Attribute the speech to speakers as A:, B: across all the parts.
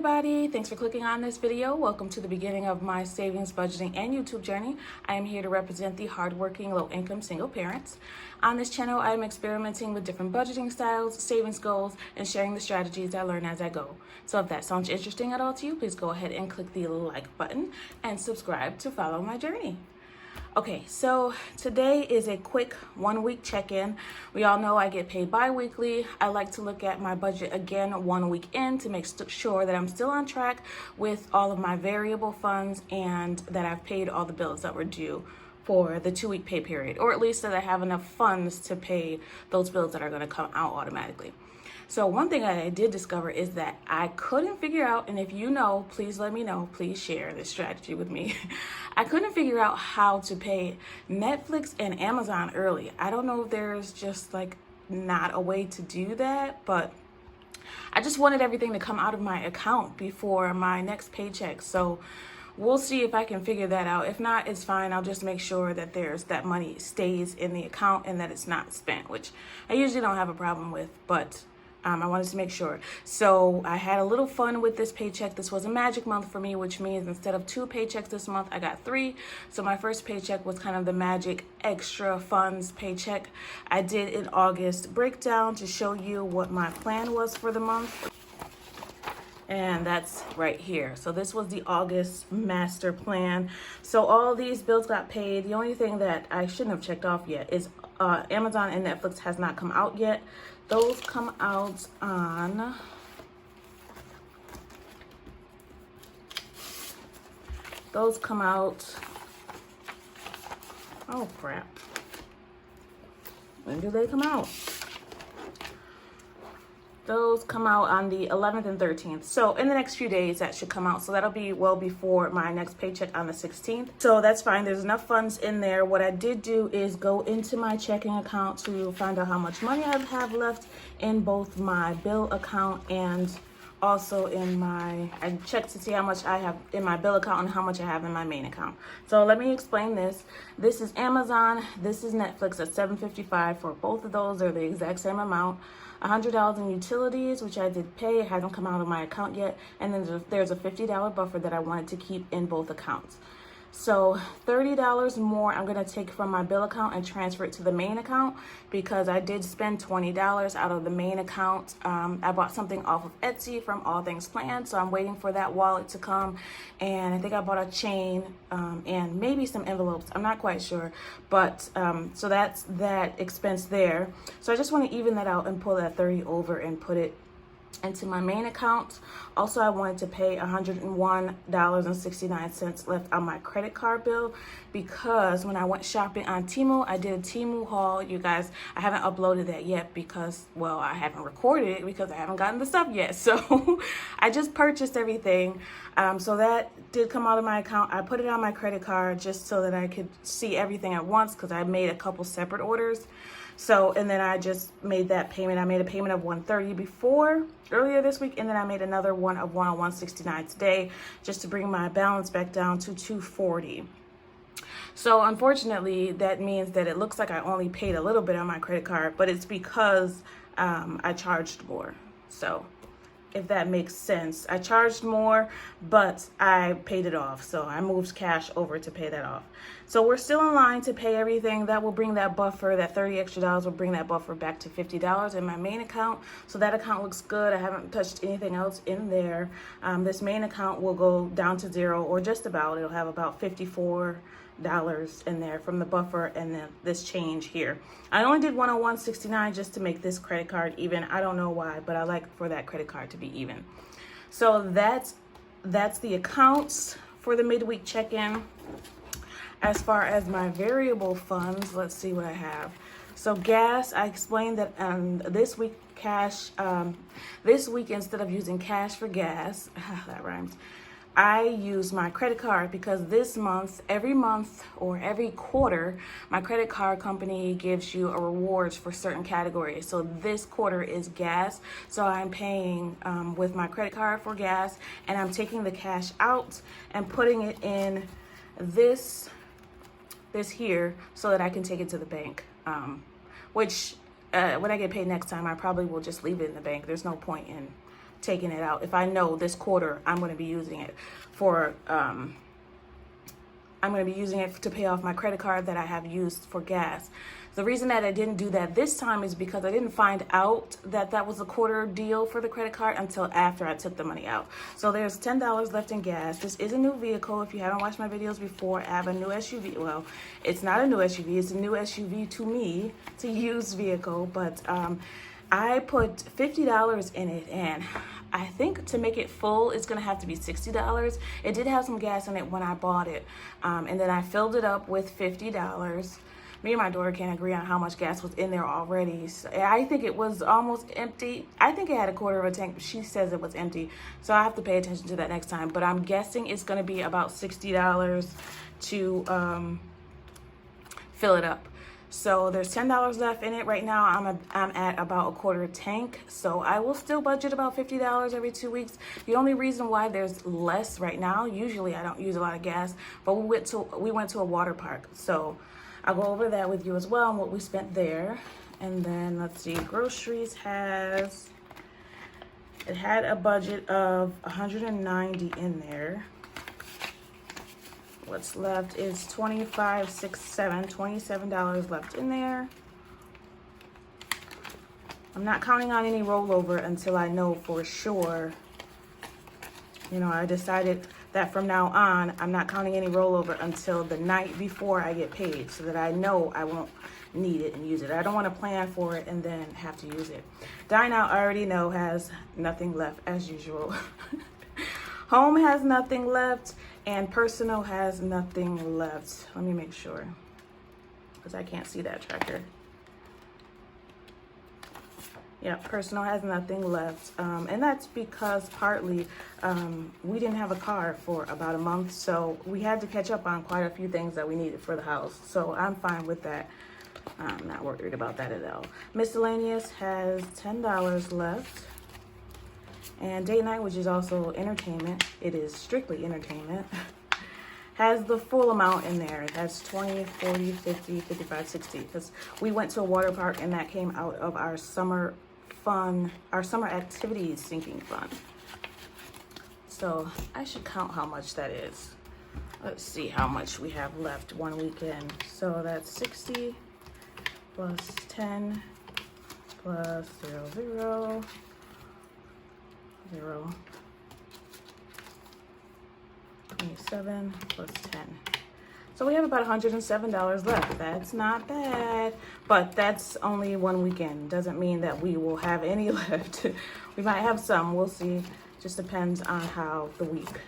A: everybody, thanks for clicking on this video. Welcome to the beginning of my savings, budgeting, and YouTube journey. I am here to represent the hardworking, low-income single parents. On this channel, I am experimenting with different budgeting styles, savings goals, and sharing the strategies I learn as I go. So if that sounds interesting at all to you, please go ahead and click the like button and subscribe to follow my journey. Okay, so today is a quick 1 week check-in. We all know I get paid bi-weekly. I like to look at my budget again 1 week in to make sure that I'm still on track with all of my variable funds and that I've paid all the bills that were due for the 2 week pay period, or at least that I have enough funds to pay those bills that are going to come out automatically. So one thing I did discover is that I couldn't figure out, and if you know, please let me know, please share this strategy with me. I couldn't figure out how to pay Netflix and Amazon early. I don't know if there's just like not a way to do that, but I just wanted everything to come out of my account before my next paycheck. So we'll see if I can figure that out. If not, it's fine. I'll just make sure that that money stays in the account and that it's not spent, which I usually don't have a problem with, but I wanted to make sure. So I had a little fun with this paycheck. This was a magic month for me, which means instead of 2 paychecks this month, I got 3. So my first paycheck was kind of the magic extra funds paycheck. I did an August breakdown to show you what my plan was for the month. And that's right here. So this was the August master plan. So all these bills got paid. The only thing that I shouldn't have checked off yet is Amazon and Netflix has not come out yet. Those come out on oh crap. When do they come out? Those come out on the 11th and 13th. So in the next few days, that should come out. So that'll be well before my next paycheck on the 16th. So that's fine. There's enough funds in there. What I did do is go into my checking account to find out how much money I have left in both my bill account and also I checked to see how much I have in my bill account and how much I have in my main account. So let me explain this. This is Amazon. This is Netflix at $7.55 for both of those. They're the exact same amount. $100 in utilities, which I did pay. It hasn't come out of my account yet. And then there's a $50 buffer that I wanted to keep in both accounts. So $30 more I'm going to take from my bill account and transfer it to the main account because I did spend $20 out of the main account. I bought something off of Etsy from All Things Planned, so I'm waiting for that wallet to come. And I think I bought a chain and maybe some envelopes. I'm not quite sure. But so that's that expense there. So I just want to even that out and pull that 30 over and put it into my main account. Also, I wanted to pay $101.69 left on my credit card bill because when I went shopping on Temu, I did a Temu haul. You guys, I haven't uploaded that yet because, well, I haven't recorded it because I haven't gotten the stuff yet. So I just purchased everything. So that did come out of my account. I put it on my credit card just so that I could see everything at once because I made a couple separate orders. So, and then I just made that payment. I made a payment of $130 earlier this week, and then I made another one of $101.69 today just to bring my balance back down to $240. So unfortunately, that means that it looks like I only paid a little bit on my credit card, but it's because I charged more. So if that makes sense. I charged more, but I paid it off. So I moved cash over to pay that off. So we're still in line to pay everything. That will bring that buffer, that $30 extra will bring that buffer back to $50 in my main account. So that account looks good. I haven't touched anything else in there. This main account will go down to 0 or just about. It'll have about $54 in there from the buffer and then this change here. I only did $101.69 just to make this credit card even. I don't know why, but I like for that credit card to be even. So that's the accounts for the midweek check-in. As far as my variable funds, let's see what I have. So gas, I explained that this week instead of using cash for gas, that rhymes, I use my credit card because this month, every month or every quarter, my credit card company gives you a rewards for certain categories. So this quarter is gas. So I'm paying with my credit card for gas, and I'm taking the cash out and putting it in this here so that I can take it to the bank, which when I get paid next time, I probably will just leave it in the bank. There's no point in taking it out if I know this quarter I'm going to be using it for I'm going to be using it to pay off my credit card that I have used for gas. The reason that I didn't do that this time is because I didn't find out that that was a quarter deal for the credit card until after I took the money out. So there's $10 left in gas. This is a new vehicle. If you haven't watched my videos before, I have a new SUV. Well, it's not a new SUV. It's a new SUV to me. It's a used vehicle, but I put $50 in it, and I think to make it full, it's going to have to be $60. It did have some gas in it when I bought it, and then I filled it up with $50. Me and my daughter can't agree on how much gas was in there already. So I think it was almost empty. I think it had a quarter of a tank, but she says it was empty. So I have to pay attention to that next time. But I'm guessing it's going to be about $60 to fill it up. So there's $10 left in it right now. I'm at about a quarter tank. So I will still budget about $50 every 2 weeks. The only reason why there's less right now, usually I don't use a lot of gas, but we went to a water park. So I'll go over that with you as well and what we spent there. And then let's see, groceries had a budget of $190 in there. What's left is $27 left in there. I'm not counting on any rollover until I know for sure. You know, I decided that from now on, I'm not counting any rollover until the night before I get paid so that I know I won't need it and use it. I don't want to plan for it and then have to use it. Dine Out, I already know, has nothing left as usual. Home has nothing left, and Personal has nothing left. Let me make sure, because I can't see that tracker. Yeah, Personal has nothing left, and that's because partly we didn't have a car for about a month, so we had to catch up on quite a few things that we needed for the house. So I'm fine with that. I'm not worried about that at all. Miscellaneous has $10 left. And date night, which is also entertainment, it is strictly entertainment, has the full amount in there. It has 20, 40, 50, 55, 60, because we went to a water park and that came out of our summer fun, our summer activities sinking fund. So I should count how much that is. Let's see how much we have left one weekend. So that's 60 plus 10 plus 0, 27 plus 10. So we have about $107 left. That's not bad, but that's only one weekend. Doesn't mean that we will have any left. We might have some, we'll see. Just depends on how the week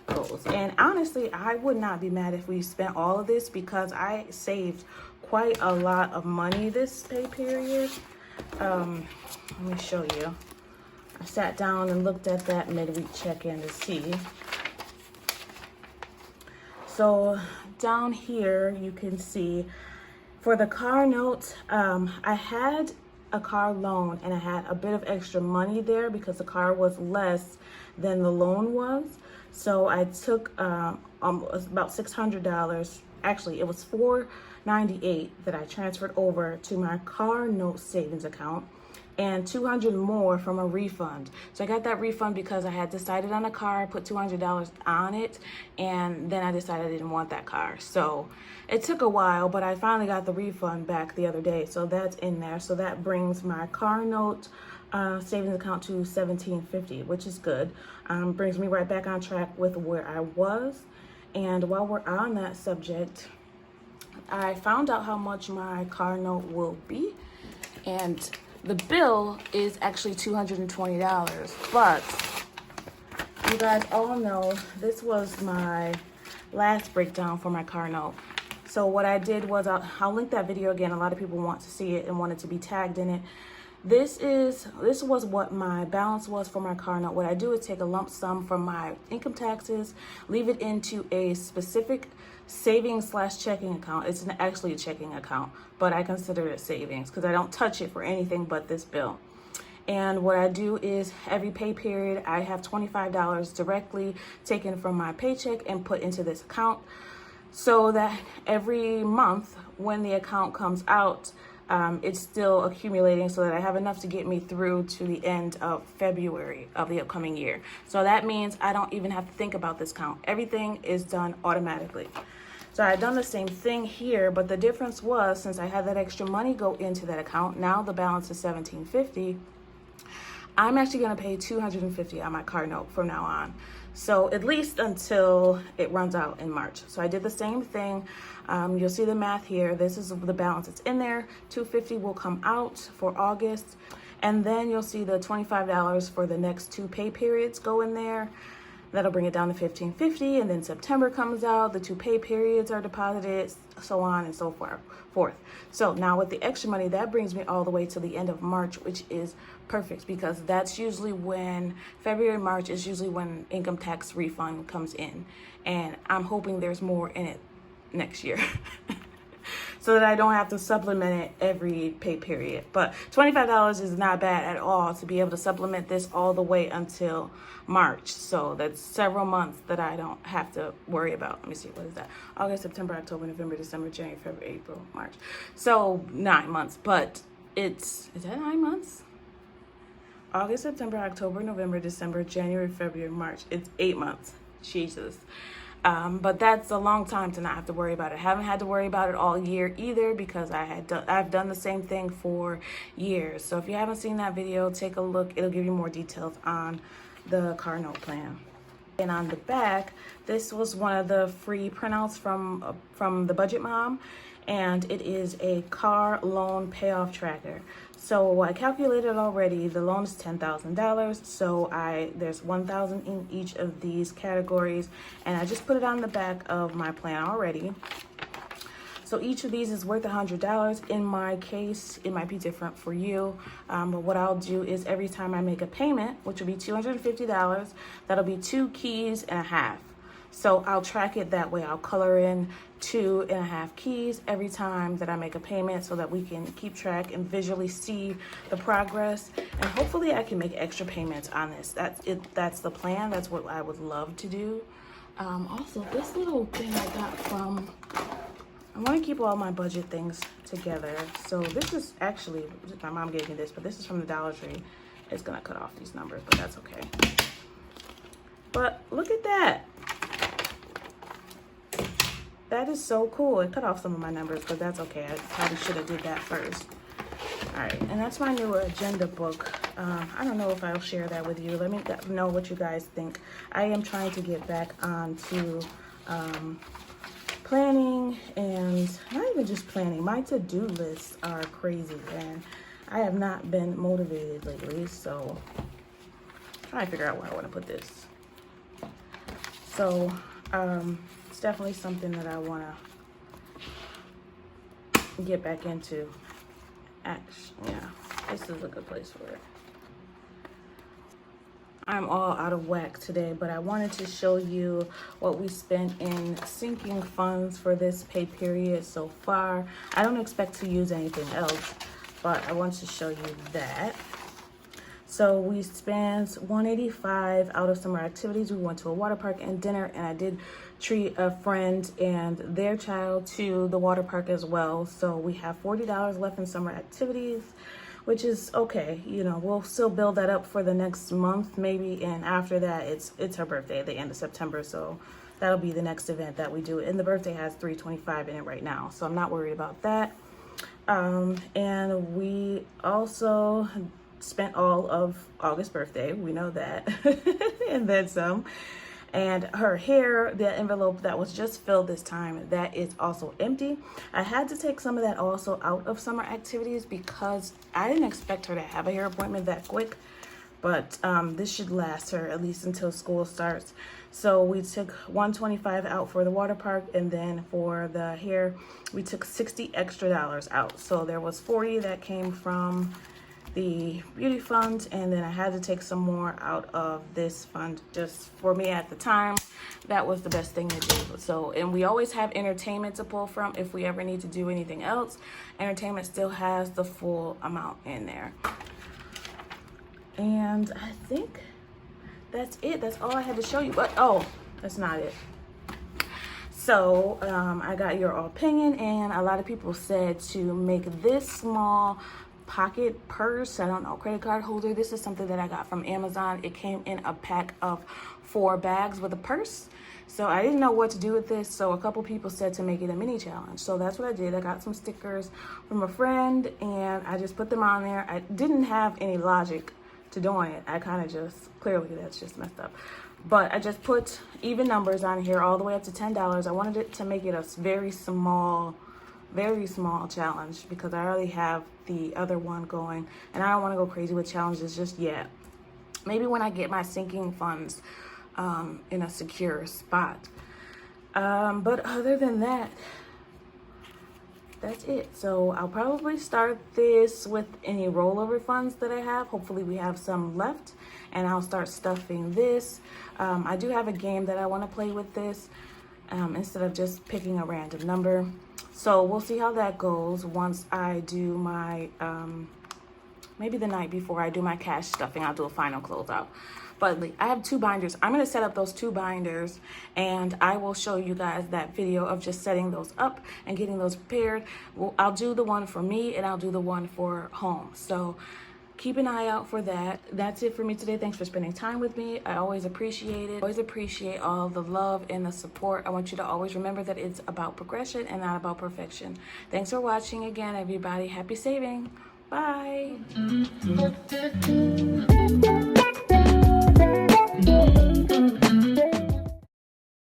A: goes. And honestly, I would not be mad if we spent all of this because I saved quite a lot of money this pay period. Let me show you. I sat down and looked at that midweek check-in to see. So down here, you can see for the car note, I had a car loan and I had a bit of extra money there because the car was less than the loan was. So I took about $600. Actually, it was $498 that I transferred over to my car note savings account, and $200 more from a refund. So I got that refund because I had decided on a car, put $200 on it, and then I decided I didn't want that car. So it took a while, but I finally got the refund back the other day. So that's in there. So that brings my car note savings account to $1,750, which is good. Brings me right back on track with where I was. And while we're on that subject, I found out how much my car note will be, and the bill is actually $220, but you guys all know this was my last breakdown for my car note. So what I did was, I'll link that video again. A lot of people want to see it and wanted to be tagged in it. This was what my balance was for my car note. What I do is take a lump sum from my income taxes, leave it into a specific savings / checking account. It's actually a checking account, but I consider it savings because I don't touch it for anything but this bill. And what I do is every pay period, I have $25 directly taken from my paycheck and put into this account, so that every month when the account comes out, it's still accumulating so that I have enough to get me through to the end of February of the upcoming year. So that means I don't even have to think about this count. Everything is done automatically. So I had done the same thing here, but the difference was, since I had that extra money go into that account, now the balance is $1,750. I'm actually going to pay $250 on my car note from now on. So at least until it runs out in March. So I did the same thing. You'll see the math here. This is the balance that's in there. $250 will come out for August. And then you'll see the $25 for the next 2 pay periods go in there. That'll bring it down to $1,550, and then September comes out, the 2 pay periods are deposited, so on and so forth. So now with the extra money, that brings me all the way to the end of March, which is perfect because that's usually when, February, March is usually when income tax refund comes in. And I'm hoping there's more in it next year. So that I don't have to supplement it every pay period. But $25 is not bad at all to be able to supplement this all the way until March. So that's several months that I don't have to worry about. Let me see, what is that? August, September, October, November, December, January, February, April, March. So 9 months, but is that 9 months? August, September, October, November, December, January, February, March. It's 8 months. Jesus. But that's a long time to not have to worry about it. I haven't had to worry about it all year either because I've done the same thing for years. So if you haven't seen that video, take a look. It'll give you more details on the car note plan. And on the back, this was one of the free printouts from the Budget Mom, and it is a car loan payoff tracker. So I calculated already, the loan is $10,000. So there's $1,000 in each of these categories, and I just put it on the back of my plan already. So each of these is worth $100. In my case, it might be different for you. But what I'll do is every time I make a payment, which will be $250, that'll be 2 keys and a half. So I'll track it that way. I'll color in 2.5 keys every time that I make a payment so that we can keep track and visually see the progress. And hopefully I can make extra payments on this. That's the plan. That's what I would love to do. Also, this little thing I got from, I want to keep all my budget things together. So this is actually, my mom gave me this, but this is from the Dollar Tree. It's going to cut off these numbers, but that's okay. But look at that. That is so cool. It cut off some of my numbers, but that's okay. I probably should have did that first. All right, and that's my new agenda book. I don't know if I'll share that with you. Let me know what you guys think. I am trying to get back onto planning, and not even just planning. My to-do lists are crazy, and I have not been motivated lately, so I'm trying to figure out where I want to put this. So, it's definitely something that I want to get back into. Actually, yeah, this is a good place for it. I'm all out of whack today, but I wanted to show you what we spent in sinking funds for this pay period so far. I don't expect to use anything else, but I want to show you that. So we spent $185 out of summer activities. We went to a water park and dinner, and I did treat a friend and their child to the water park as well. So we have $40 left in summer activities, which is okay. You know, we'll still build that up for the next month maybe, and after that it's her birthday at the end of September, so that'll be the next event that we do. And the birthday has $325 in it right now, so I'm not worried about that. And we also spent all of August's birthday, we know that, and then some. And her hair, the envelope that was just filled this time, that is also empty. I had to take some of that also out of summer activities because I didn't expect her to have a hair appointment that quick. But this should last her at least until school starts. So we took $125 out for the water park, and then for the hair, we took $60 extra out. So there was $40 that came from the beauty fund, and then I had to take some more out of this fund. Just for me at the time, that was the best thing to do. So, and we always have entertainment to pull from if we ever need to do anything else. Entertainment still has the full amount in there. And I think that's it. That's all I had to show you. But oh, that's not it. So I got your opinion, and a lot of people said to make this small pocket purse, I don't know, credit card holder. This is something that I got from Amazon. It came in a pack of 4 bags with a purse. So I didn't know what to do with this, so a couple people said to make it a mini challenge. So that's what I did. I got some stickers from a friend, and I just put them on there. I didn't have any logic to doing it. I kind of just, clearly that's just messed up. But I just put even numbers on here all the way up to $10. I wanted it to make it a very small challenge because I already have the other one going, and I don't want to go crazy with challenges just yet. Maybe when I get my sinking funds in a secure spot. But other than that, that's it. So I'll probably start this with any rollover funds that I have. Hopefully we have some left, and I'll start stuffing this. I do have a game that I want to play with this instead of just picking a random number. So we'll see how that goes once I do my, maybe the night before I do my cash stuffing, I'll do a final closeout. But I have 2 binders. I'm going to set up those 2 binders, and I will show you guys that video of just setting those up and getting those prepared. I'll do the one for me, and I'll do the one for home. So keep an eye out for that. That's it for me today. Thanks for spending time with me. I always appreciate it. Always appreciate all the love and the support. I want you to always remember that it's about progression and not about perfection. Thanks for watching again, everybody. Happy saving. Bye.